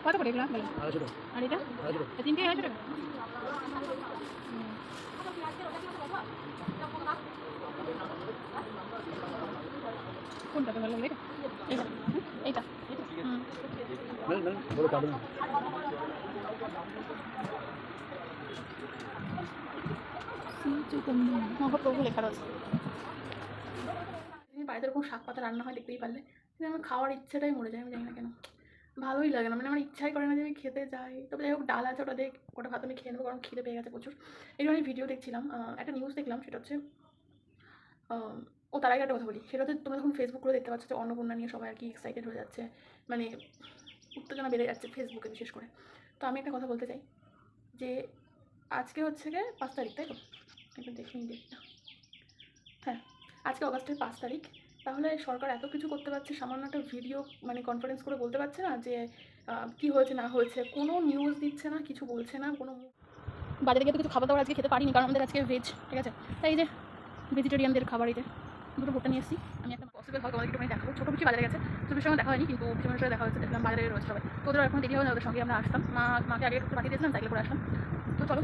কত করে এগুলো বলো? আর এটা তিনটে 250 টাকা। কোনটা ভালো লাগবে? এটা এইটা মহাপ্রভু লেখা রয়েছে। বাড়িতে এরকম শাক পাতা রান্না হয় দেখতেই পারলে, কিন্তু আমার খাওয়ার ইচ্ছেটাই মরে যায়। আমি জানি না কেন, ভালোই লাগে না, মানে আমার ইচ্ছাই করে না যে আমি খেতে যাই। তবে যাই হোক, ডাল আছে, ওটা দেখ, ওটা ভাত আমি খেয়ে নেবো, কারণ খিদে পেয়ে গেছে প্রচুর। এই আমি ভিডিও দেখছিলাম, একটা নিউজ দেখলাম, সেটা হচ্ছে ও তার আগে একটা কথা বলি, সেটা হচ্ছে তোমরা যখন ফেসবুকগুলো দেখতে পাচ্ছ যে অন্নপূর্ণা নিয়ে সবাই আর কি এক্সাইটেড হয়ে যাচ্ছে, মানে উত্তেজনা বেড়ে যাচ্ছে ফেসবুকে বিশেষ করে। তো আমি একটা কথা বলতে চাই যে আজকে হচ্ছে গিয়ে 5 তারিখ, তাই তো? একটু দেখে নিই ডেটটা। হ্যাঁ, আজকে অগাস্টের 5 তারিখ। তাহলে সরকার এত কিছু করতে পারছে, সামান্য একটা ভিডিও মানে কনফারেন্স করে বলতে পারছে না যে কী হয়েছে না হয়েছে? কোনো নিউজ দিচ্ছে না, কিছু বলছে না। কোনো বাজারে গিয়ে তো কিছু খাবার দাবার আজকে খেতে পারিনি, কারণ আমাদের আজকে ভেজ, ঠিক আছে? তাই এই যে ভেজিটেরিয়ানদের খাবার, এই যে দুটো ভুট্টা নিয়ে এসেছি। আমি একটা পসিবল হয় তোমাদেরকে একটুখানি দেখাবো। ছোটো পিসি বাজারে গেছে, ছোটো সঙ্গে দেখা হয়নি, কিন্তু পিছনের সাথে দেখা হয়েছে, দেখলাম বাজারে রয়েছে সবাই। তো ওদের এখন দেরি হবে না, ওদের সঙ্গে আমরা আসতাম। মাকে আগে একটু পাঠিয়ে দিয়েছিলাম, সাইকেল করে আসলাম। তো চলো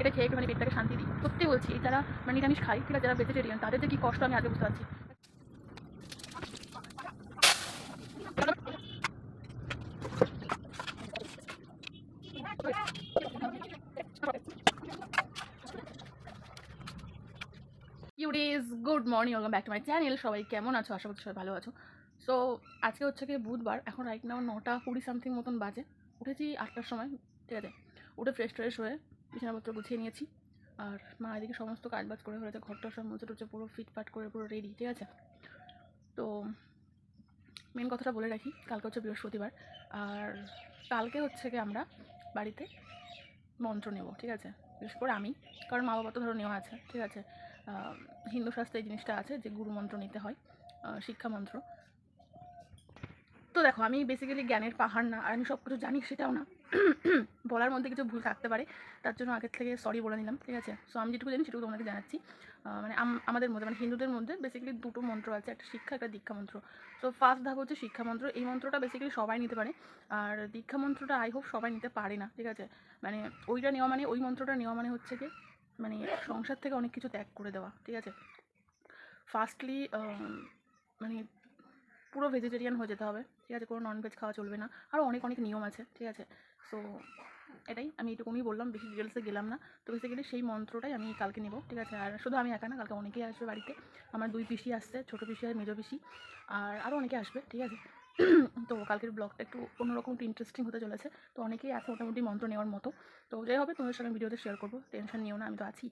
এটা খেয়ে একটুখানি পেটটাকে শান্তি দিই। সত্যি বলছি, যারা মানে নিরামিষ খাই, ঠিক আছে, যারা ভেজিটেরিয়ান, তাদের যে কী কষ্ট আমি আগে বুঝতে পারছি। ইউডিজ good morning, welcome back to my channel. সবাই কেমন আছো? আশা করছি সবাই ভালো আছো। সো আজকে হচ্ছে কি বুধবার, এখন রাইট নাও 9:20 সামথিং মতন বাজে। উঠেছি 8টার সময়, ঠিক আছে? উঠে ফ্রেশ হয়ে বিছানাপত্র গুছিয়ে নিয়েছি। আর মা এদিকে সমস্ত কাজবাজ করে ফেলেছে, ঘরটা সব মুছে টুছে পুরো ফিটফাট করে পুরো রেডি, ঠিক আছে? তো মেন কথাটা বলে রাখি, কালকে হচ্ছে বৃহস্পতিবার, আর কালকে হচ্ছে কি আমরা বাড়িতে মন্ত্র নেব, ঠিক আছে? বিশেষ করে আমি, কারণ মা বাবা তো ধরো নেওয়া আছে, ঠিক আছে? হিন্দু শাস্ত্রে এই জিনিসটা আছে যে গুরু মন্ত্র নিতে হয়, শিক্ষা মন্ত্র। তো দেখো, আমি বেসিক্যালি জ্ঞানের পাহাড় না, আর আমি সব কিছু জানি সেটাও না। বলার মধ্যে কিছু ভুল থাকতে পারে, তার জন্য আগের থেকে সরি বলে নিলাম, ঠিক আছে? সো আমি যেটুকু জানি সেটুকু তোমাকে জানাচ্ছি। মানে আমাদের মধ্যে, মানে হিন্দুদের মধ্যে বেসিক্যালি দুটো মন্ত্র আছে, একটা শিক্ষা, একটা দীক্ষা মন্ত্র। তো ফার্স্ট ধাপ হচ্ছে শিক্ষা মন্ত্র। এই মন্ত্রটা বেসিক্যালি সবাই নিতে পারে, আর দীক্ষা মন্ত্রটা আই হোপ সবাই নিতে পারে না, ঠিক আছে? মানে ওইটা নেওয়া মানে, ওই মন্ত্রটা নেওয়া মানে হচ্ছে কি, মানে সংসার থেকে অনেক কিছু ত্যাগ করে দেওয়া, ঠিক আছে? ফার্স্টলি মানে পুরো ভেজিটেরিয়ান হয়ে যেতে হবে, ঠিক আছে? কোনো ননভেজ খাওয়া চলবে না, আরও অনেক অনেক নিয়ম আছে, ঠিক আছে? সো এটাই আমি এইটুকুনি বললাম, বেশি ডিটেলসে গেলাম না। তো বেসিক্যালি সেই মন্ত্রটাই আমি কালকে নেব, ঠিক আছে? আর শুধু আমি একা না, কালকে অনেকেই আসবে বাড়িতে। আমার 2 পিসি আসছে, ছোটো পিসি আর মেজো পিসি, আর আরও অনেকে আসবে, ঠিক আছে? তো কালকের ব্লগটা একটু অন্যরকম, একটু ইন্টারেস্টিং হতে চলেছে। তো অনেকেই আছে মোটামুটি মন্ত্র নেওয়ার মতো। তো যাই হবে, তোমাদের সঙ্গে ভিডিওতে শেয়ার করবো, টেনশন নিও না, আমি তো আছি।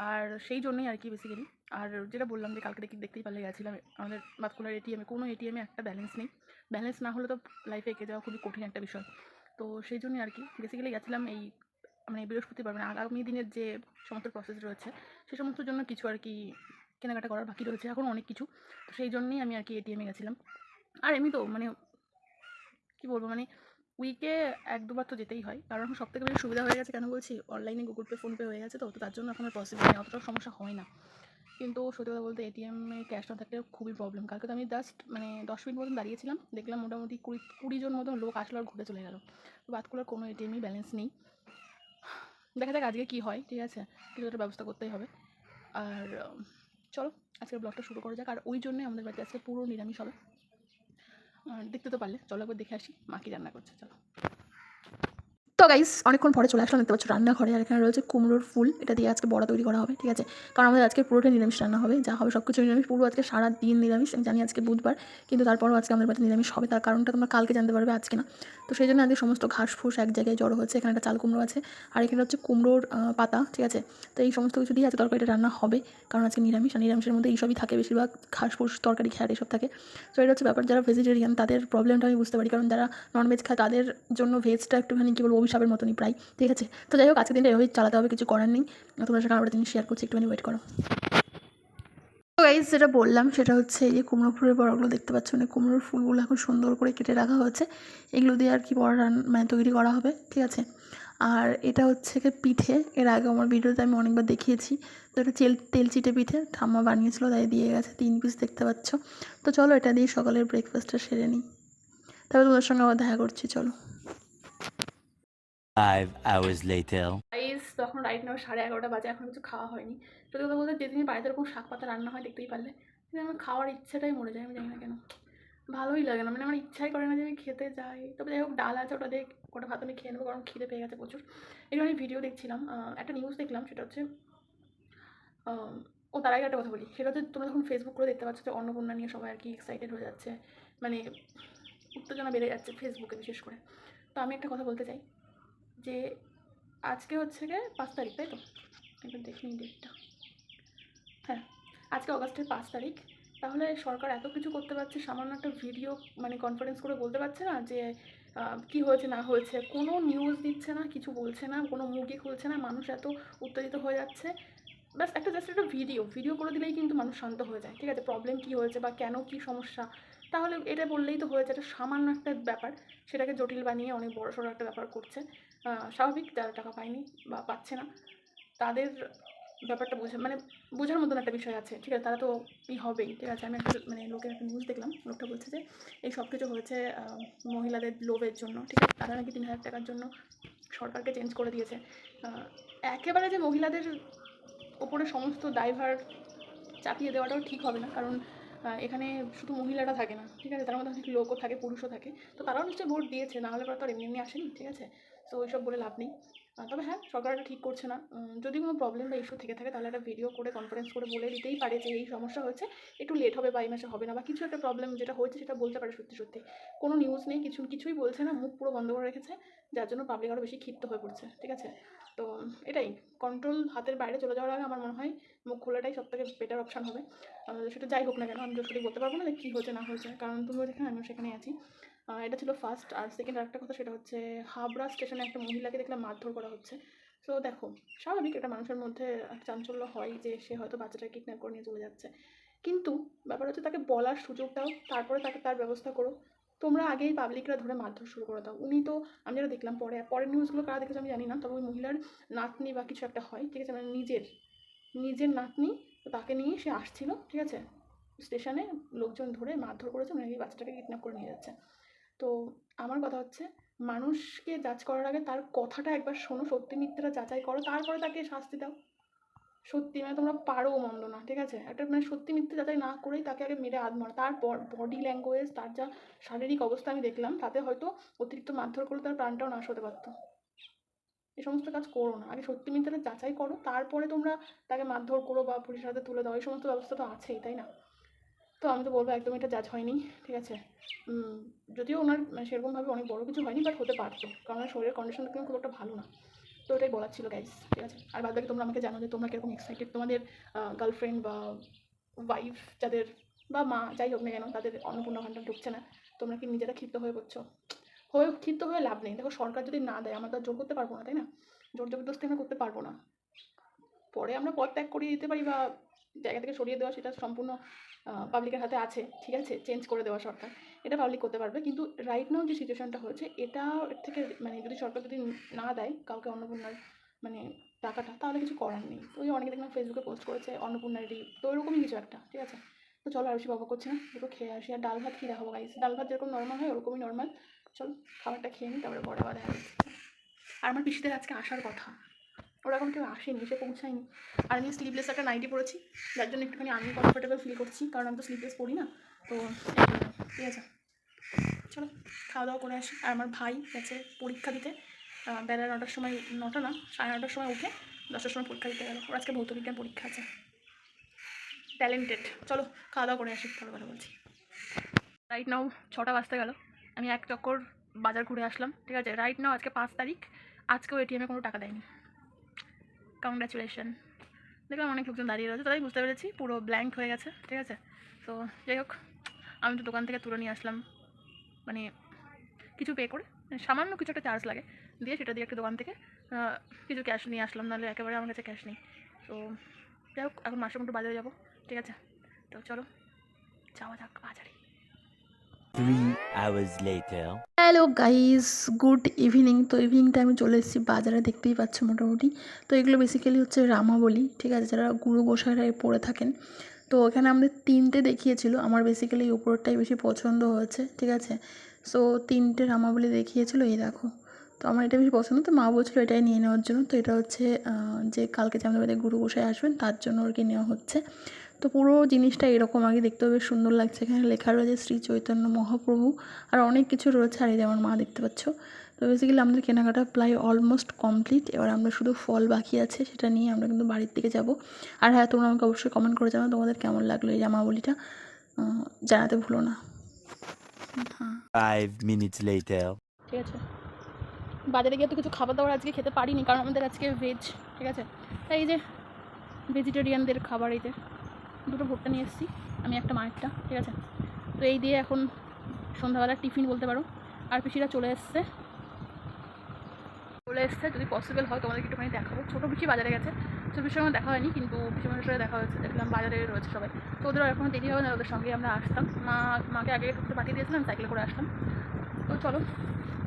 আর সেই জন্যই আর কি বেসিক্যালি। আর যেটা বললাম যে কালকে দেখতেই পারলে গেছিলাম আমাদের বাতকুলার এটিএমে, কোনো এটিএমে একটা ব্যালেন্স নেই। ব্যালেন্স না হলে তো লাইফে এগিয়ে যাওয়া খুবই কঠিন একটা বিষয়। তো সেই জন্যই আর কি বেসিক্যালি গেছিলাম। এই মানে বৃহস্পতিবার, মানে আগামী দিনের যে সমস্ত প্রসেস রয়েছে সে সমস্তর জন্য কিছু আর কি কেনাকাটা করার বাকি রয়েছে এখন অনেক কিছু। তো সেই জন্যই আমি আর কি এটিএমে গেছিলাম। আর এমনি তো মানে কী বলবো, মানে উইকে 1-2 বার তো যেতেই হয়, কারণ এখন সবথেকে বেশি সুবিধা হয়ে গেছে। কেন বলছি, অনলাইনে গুগল পে, ফোনপে হয়ে গেছে, তো তার জন্য এখন আর পসিবল নেই, অতটাও সমস্যা হয় না। কিন্তু সত্যি কথা বলতে এটিএমে ক্যাশ না থাকলে খুবই প্রবলেম। কালকে তো আমি জাস্ট মানে 10 মিনিট মতন দাঁড়িয়েছিলাম, দেখলাম মোটামুটি 20 জন মতন লোক আসলো আর ঘুরে চলে গেল। তো বাতকুলার কোনো এটিএমই ব্যালেন্স নেই। দেখা যাক আজকে কী হয়, ঠিক আছে? কিছু একটা ব্যবস্থা করতেই হবে। আর চলো আজকের ব্লগটা শুরু করা যাক। আর ওই জন্যই আমাদের বাড়িতে আজকে পুরো নিরামিষ হবে। দেখতে তো পারলে, চলো একবার দেখে আসি মা কী রান্না করছে, চলো। তো গাইস, অনেকক্ষণ পরে চলে আসলাম, দেখতে পাচ্ছ রান্নাঘরে। আর এখানে রয়েছে কুমড়োর ফুল, এটা দিয়ে আজকে বড়া তৈরি করা হবে, ঠিক আছে? কারণ আমাদের আজকে পুরোটাই নিরামিষ রান্না হবে, যা হবে সব কিছু নিরামিষ, পুরো আজকে সারা দিন নিরামিষ। আমি জানি আজকে বুধবার, কিন্তু তারপরও আজকে আমাদের বাড়িতে নিরামিষ হবে। তার কারণটা তোমরা কালকে জানতে পারবে, আজকে না। তো সেই জন্য আজকে সমস্ত ঘাস ফুস এক জায়গায় জড়ো হচ্ছে। এখানে একটা চাল কুমড়ো আছে, আর এখানে হচ্ছে কুমড়োর পাতা, ঠিক আছে? তো এই সমস্ত কিছু দিয়ে আজকে তরকারিটা রান্না হবে, কারণ আজকে নিরামিষ। আর নিরামিষের মধ্যে এইসবই থাকে বেশিরভাগ, ঘাস ফুস, তরকারি, খ্যার এসব থাকে। তো এটা হচ্ছে ব্যাপার। যারা ভেজিটেরিয়ান তাদের প্রবলেমটা আমি বুঝতে পারি, কারণ যারা ননভেজ খায় তাদের জন্য ভেজটা একটুখানি কী বলবো, অভিশাপের মতনই প্রায়, ঠিক আছে? তো যাই হোক, আজকের দিনটা এভাবেই চালাতে হবে, কিছু করার নেই। তোমার সাথে আরও জিনিস শেয়ার করছি, একটুখানি ওয়েট করো। তো গাইস, যেটা বললাম সেটা হচ্ছে এই যে কুমড়ো ফুলের বড়াগুলো দেখতে পাচ্ছ, মানে কুমড়োর ফুলগুলো এখন সুন্দর করে কেটে রাখা হয়েছে। এগুলো দিয়ে আর কি বড়া মানে তৈরি করা হবে, ঠিক আছে? আর এটা হচ্ছে কি পিঠে, এর আগে আমার ভিডিওতে আমি অনেকবার দেখিয়েছি। তো এটা তেল চিটে পিঠে ঠাম্মা বানিয়েছিল, তাই দিয়ে গেছে 3 পিস, দেখতে পাচ্ছ। তো চলো এটা দিয়ে সকালের ব্রেকফাস্টটা সেরে নিই, তারপর তোমাদের সঙ্গে আবার দেখা করছি, চলো। 5 hours later. গাইস তখন রাইট নাও 11:30 বাজে, এখন কিছু খাওয়া হয়নি। সত্যি কথা বলতে যেদিনই বাড়িতে এরকম শাক পাতা রান্না হয় দেখতেই পারলে, কিন্তু আমার খাওয়ার ইচ্ছাটাই মরে যায়, আমি জানি না কেন। ভালোই লাগে না, মানে আমার ইচ্ছাই করে না যে আমি খেতে যাই। তবে যাই হোক ডাল আছে, ওটা দিয়ে কটা ভাত আমি খেয়ে নেবো, কারণ খিদে পেয়ে গেছে প্রচুর। এবার আমি ভিডিও দেখছিলাম, একটা নিউজ দেখলাম, সেটা হচ্ছে ও তার আগে একটা কথা বলি, সেটা হচ্ছে তোমরা যখন ফেসবুক করে দেখতে পাচ্ছ যে অন্নপূর্ণা নিয়ে সবাই আর কি এক্সাইটেড হয়ে যাচ্ছে, মানে উত্তেজনা বেড়ে যাচ্ছে ফেসবুকে বিশেষ করে। তো আমি একটা কথা বলতে চাই যে আজকে হচ্ছে গিয়ে 5 তারিখ, তাই তো? একবার দেখে নিই ডেটটা। হ্যাঁ, আজকে অগাস্টের 5 তারিখ। তাহলে সরকার এত কিছু করতে পারছে, সামান্য একটা ভিডিও মানে কনফারেন্স করে বলতে পারছে না যে কী হয়েছে না হয়েছে? কোনো নিউজ দিচ্ছে না, কিছু বলছে না, কোনো মুখই খুলছে না, মানুষ এত উত্তেজিত হয়ে যাচ্ছে। ব্যাস একটা জাস্ট একটা ভিডিও করে দিলেই কিন্তু মানুষ শান্ত হয়ে যায়, ঠিক আছে? প্রবলেম কী হয়েছে বা কেন কী সমস্যা, তাহলে এটা বললেই তো হয়েছে। এটা সামান্য একটা ব্যাপার, সেটাকে জটিল বানিয়ে অনেক বড়সড় একটা ব্যাপার করছে। স্বাভাবিক, যারা টাকা পায়নি বা পাচ্ছে না তাদের ব্যাপারটা মানে বোঝার মতন একটা বিষয় আছে, ঠিক আছে? তারা তো হবেই, ঠিক আছে? আমি একটা মানে লোকের একটা নিউজ দেখলাম, লোকটা বলছে যে এই সব কিছু হয়েছে মহিলাদের লোভের জন্য, ঠিক আছে? তারা নাকি 3,000 টাকার জন্য সরকারকে চেঞ্জ করে দিয়েছে। একেবারে যে মহিলাদের ওপরে সমস্ত দায়ভার চাপিয়ে দেওয়াটাও ঠিক হবে না, কারণ এখানে শুধু মহিলারা থাকে না, ঠিক আছে? তার মধ্যে অনেক লোকও থাকে, পুরুষও থাকে। তো তারাও নিশ্চয়ই ভোট দিয়েছে, না হলে পরে তো আর এমনি এমনি আসেনি, ঠিক আছে? তো ওইসব বলে লাভ নেই। তবে হ্যাঁ, সরকার এটা ঠিক করছে না। যদি কোনো প্রবলেম বা ইস্যু থেকে থাকে তাহলে একটা ভিডিও করে কনফারেন্স করে বলে দিতেই পারে যে এই সমস্যা হয়েছে, একটু লেট হবে বা এই মাসে হবে না, বা কিছু একটা প্রবলেম যেটা হয়েছে সেটা বলতে পারে সত্যি সত্যি। কোনো নিউজ নেই, কিছুই বলছে না, মুখ পুরো বন্ধ করে রেখেছে, যার জন্য পাবলিক আরও বেশি ক্ষিপ্ত হয়ে পড়ছে, ঠিক আছে? তো এটাই, কন্ট্রোল হাতের বাইরে চলে যাওয়ার আগে আমার মনে হয় মুখ খোলাটাই সবথেকে বেটার অপশান হবে। সেটা যাই হোক না কেন, আমি সঠিক বলতে পারবো না যে কী হয়েছে না হয়েছে, কারণ তুমিও যেখানে আমিও সেখানেই আছি। এটা ছিল ফার্স্ট। আর সেকেন্ড আরেকটা কথা, সেটা হচ্ছে হাবড়া স্টেশনে একটা মহিলাকে দেখলাম মারধর করা হচ্ছে। তো দেখো, স্বাভাবিক একটা মানুষের মধ্যে একটা চাঞ্চল্য হয় যে সে হয়তো বাচ্চাটাকে কিডন্যাপ করে নিয়ে চলে যাচ্ছে, কিন্তু ব্যাপার হচ্ছে তাকে বলার সুযোগ দাও, তারপরে তাকে তার ব্যবস্থা করো। তোমরা আগেই পাবলিকরা ধরে মারধর শুরু করে দাও। উনি তো, আমি যেটা দেখলাম পরের নিউজগুলো কারা দেখেছে আমি জানি না, তবে ওই মহিলার নাতনি বা কিছু একটা হয়, ঠিক আছে? মানে নিজের নাতনি, তো তাকে নিয়ে সে আসছিল, ঠিক আছে? স্টেশনে লোকজন ধরে মারধর করেছে, মানে এই বাচ্চাটাকে কিডন্যাপ করে নিয়ে যাচ্ছে। তো আমার কথা হচ্ছে, মানুষকে জাজ করার আগে তার কথাটা একবার শোনো, সত্যি মিথ্যাটা যাচাই করো, তারপরে তাকে শাস্তি দাও। সত্যি মানে তোমরা পারো মন্দ না, ঠিক আছে? একটা মানে সত্যি মিথ্যে যাচাই না করেই তাকে আগে মেরে মারা, তারপর বডি ল্যাঙ্গুয়েজ, তার যা শারীরিক অবস্থা আমি দেখলাম, তাতে হয়তো অতিরিক্ত মারধর করলে তার প্রাণটাও নাশ হতে পারতো। এই সমস্ত কাজ করো না, আগে সত্যি মিথ্যাটা যাচাই করো, তারপরে তোমরা তাকে মারধর করো বা পুলিশের হাতে তুলে দাও, এই সমস্ত ব্যবস্থা তো আছেই, তাই না? তো আমি তো বলবো একদম এটা জাজ হয়নি, ঠিক আছে? যদিও ওনার মানে সেরকমভাবে অনেক বড় কিছু হয়নি, বাট হতে পারতো, কারণ ওনার শরীরের কন্ডিশন কিন্তু খুব একটা ভালো না। তো এটাই বলার ছিল গাইজ, ঠিক আছে? আর বাদ বাকি তোমরা আমাকে জানো যে তোমরা কীরকম এক্সাইটেড, তোমাদের গার্লফ্রেন্ড বা ওয়াইফ যাদের বা মা যাই হোক না কেন, তাদের অন্নপূর্ণা ভাণ্ডার ঢুকছে না, তোমরা কি নিজেরা ক্ষিপ্ত হয়ে পড়ছো? ক্ষিপ্ত হয়ে লাভ নেই। দেখো, সরকার যদি না দেয় আমরা তো আর জোর করতে পারবো না, তাই না? জোর জবরদস্তি আমরা করতে পারবো না। পরে আমরা পদ ত্যাগ করিয়ে দিতে পারি বা জায়গা থেকে সরিয়ে দেওয়া, সেটা সম্পূর্ণ পাবলিকের হাতে আছে, ঠিক আছে? চেঞ্জ করে দেওয়া সরকার, এটা পাবলিক করতে পারবে। কিন্তু রাইট নাও যে সিচুয়েশনটা হয়েছে, এটা এর থেকে মানে যদি সরকার যদি না দেয় কাউকে অন্নপূর্ণার মানে টাকাটা, তাহলে কিছু করার নেই। তো ওই অনেকে দেখলাম ফেসবুকে পোস্ট করেছে অন্নপূর্ণার রিপ, তো ওইরকমই কিছু একটা, ঠিক আছে? তো চলো আর বেশি বকবক করছি না, দুটো খেয়ে আসি। আর ডাল ভাত কী দেখাবো গাইস, ডাল ভাত যেরকম নর্মাল হয় ওরকমই নর্মাল। চলো খাবারটা খেয়ে নিই, তারপরে পরে আবার দেখা যাচ্ছে। আর আমার পিসিদের আজকে আসার কথা, ওরা এখন কেউ আসেনি, এসে পৌঁছায়নি। আর আমি স্লিভলেস একটা নাইটি পরেছি, যার জন্য একটুখানি আমি কমফোর্টেবল ফিল করছি, কারণ আমি তো স্লিভলেস পরি না। তো ঠিক আছে, চলো খাওয়া দাওয়া করে আসি। আর আমার ভাই গেছে পরীক্ষা দিতে, বেলা 9টার সময়, 9টা না 9:30টার সময় উঠে 10টার সময় পরীক্ষা দিতে গেল। ওর আজকে ভৌতবিজ্ঞান পরীক্ষা আছে। ট্যালেন্টেড। চলো খাওয়া দাওয়া করে আসি, ভালো কথা বলছি। রাইট নাও 6টা বাজতে গেল, আমি এক চক্কর বাজার ঘুরে আসলাম, ঠিক আছে? রাইট নাও আজকে 5 তারিখ, আজকেও এটিএমে কোনো টাকা দেয়নি। কংগ্রাচুলেশন। দেখলাম অনেক লোকজন দাঁড়িয়ে রয়েছে, তাই বুঝতে পেরেছি পুরো ব্ল্যাঙ্ক হয়ে গেছে, ঠিক আছে? তো যাই হোক, আমি তো দোকান থেকে তুলে নিয়ে আসলাম, মানে কিছু পে করে, মানে সামান্য কিছু একটা চার্জ লাগে দিয়ে, সেটা দিয়ে একটা দোকান থেকে কিছু ক্যাশ নিয়ে আসলাম, নাহলে একেবারে আমার কাছে ক্যাশ নেই। তো যাই হোক, এখন মাসে মতো বাজারে যাবো, ঠিক আছে? তো চলো যাওয়া যাক বাজারে। 3 hours later. Hello guys, good evening. তো ইভিনিং টাইমে চলে এসেছি বাজারে, দেখতেই পাচ্ছ মোটামুটি। তো এগুলো বেসিক্যালি হচ্ছে রামাবলি, ঠিক আছে? যারা গুরু গোসাইরা পড়ে থাকেন। তো এখানে আমাদের 3টে দেখিয়েছিল, আমার বেসিক্যালি উপরটাই বেশি পছন্দ হয়েছে, ঠিক আছে? সো 3টে রামাবলি দেখিয়েছিল, এই দেখো। তো আমার এটা বেশি পছন্দ, তো মা বলছিল এটাই নিয়ে নেওয়ার জন্য। তো এটা হচ্ছে যে কালকে যে আমাদের বাড়িতে গুরু গোসাই আসবেন তার জন্য আর কি নেওয়া হচ্ছে। তো পুরো জিনিসটা এরকম আগে দেখতেও বেশ সুন্দর লাগছে। এখানে লেখা রয়েছে শ্রী চৈতন্য মহাপ্রভু, আর অনেক কিছু রয়েছে। আর এই যে আমার মা দেখতে পাচ্ছ। তো বেসিক্যালি আমাদের কেনাকাটা প্রায় অলমোস্ট কমপ্লিট। এবার আমরা শুধু ফল বাকি আছে, সেটা নিয়ে আমরা কিন্তু বাড়ির দিকে যাব। আর হ্যাঁ, তোমরা আমাকে অবশ্যই কমেন্ট করে জানাও তোমাদের কেমন লাগলো এই জামাবলিটা, জানাতে ভুলো না। হ্যাঁ 5 minutes later. ঠিক আছে, বাজারে গিয়ে তো কিছু খাবার দাবার আজকে খেতে পারিনি, কারণ আমাদের আজকে ভেজ। ঠিক আছে, তাই এই যে ভেজিটেরিয়ানদের খাবার, এই যে দুটো ভুট্টা নিয়ে এসেছি আমি, একটা মায়েরটা। ঠিক আছে, তো এই দিয়ে এখন সন্ধ্যাবেলার টিফিন বলতে পারো। আর পিসিরা চলে এসছে, যদি পসিবল হয় তোমাদেরকে একটুখানি দেখাবো। ছোটো পিসি বাজারে গেছে, ছোটো পিসির সঙ্গে দেখা হয়নি, কিন্তু পিসিমার সাথে দেখা হয়েছে, দেখলাম বাজারে রয়েছে সবাই। তো ওদের এখনও দেরি হবে না, ওদের সঙ্গে আমরা আসতাম। মাকে আগে ঢুকতে পাঠিয়ে দিয়েছিলাম, সাইকেলে করে আসতাম। তো চলো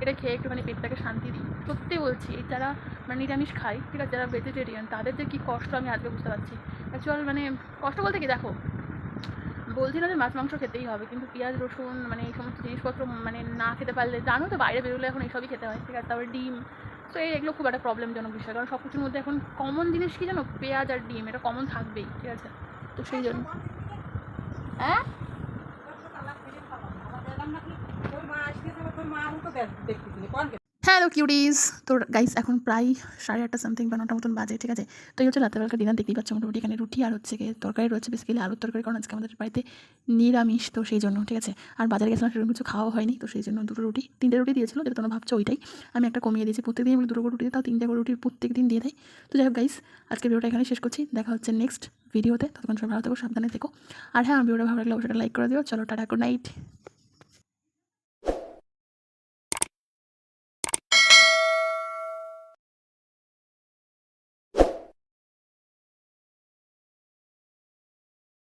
এটা খেয়ে একটুখানি পেটটাকে শান্তি দিই। সত্যি বলছি, এই যারা মানে নিরামিষ খায়, ঠিক আছে, যারা ভেজিটেরিয়ান, তাদের যে কী কষ্ট আমি আজকে বুঝতে পারছি। অ্যাকচুয়াল মানে কষ্ট বলতে কি, দেখো বলছি না যে মাছ মাংস খেতেই হবে, কিন্তু পেঁয়াজ রসুন মানে এই সমস্ত জিনিসপত্র মানে না খেতে পারলে, জানো তো বাইরে বেরোলে এখন এইসবই খেতে হয়। ঠিক আছে, তারপরে ডিম, তো এগুলো খুব একটা প্রবলেমজনক বিষয়, কারণ সব কিছুর মধ্যে এখন কমন জিনিস কি জানো, পেঁয়াজ আর ডিম, এটা কমন থাকবেই। ঠিক আছে, তো সেই জন্য হ্যাঁ হ্যালো কিউটিস। তো গাইস এখন প্রায় 8:30 সামথিং বা 9টা মতন বাজে। ঠিক আছে, তো এই হচ্ছে রাত্রেবেলাকা ডিনার, দেখতেই পাচ্ছ মোটামুটি এখানে রুটি আর হচ্ছে গিয়ে তরকারি রয়েছে, বেসিক্যালি আলুর তরকারি, কারণ আজকে আমাদের বাড়িতে নিরামিষ, তো সেই জন্য। ঠিক আছে, আর বাজারে গেছিলাম সেরকম কিছু খাওয়া হয়নি, তো সেই জন্য 2টো রুটি 3টে রুটি দিয়েছিল, যেটা তোমরা ভাবছো ওইটাই আমি একটা কমিয়ে দিয়েছি। প্রত্যেকদিন আমি 2টো করে রুটি দিই, তাও 3টে করে রুটি প্রত্যেক দিন দিয়ে দেয়। তো যাই হোক গাইস, আজকে ভিডিওটা এখানে শেষ করছি, দেখা হচ্ছে নেক্সট ভিডিওতে। ততক্ষণ সবাই ভালো থেকো, সাবধানে থেকো। আর হ্যাঁ, ভিডিওটা ভালো লাগলে অবশ্যই লাইক করে দিও। চলো টাটা, গুড নাইট।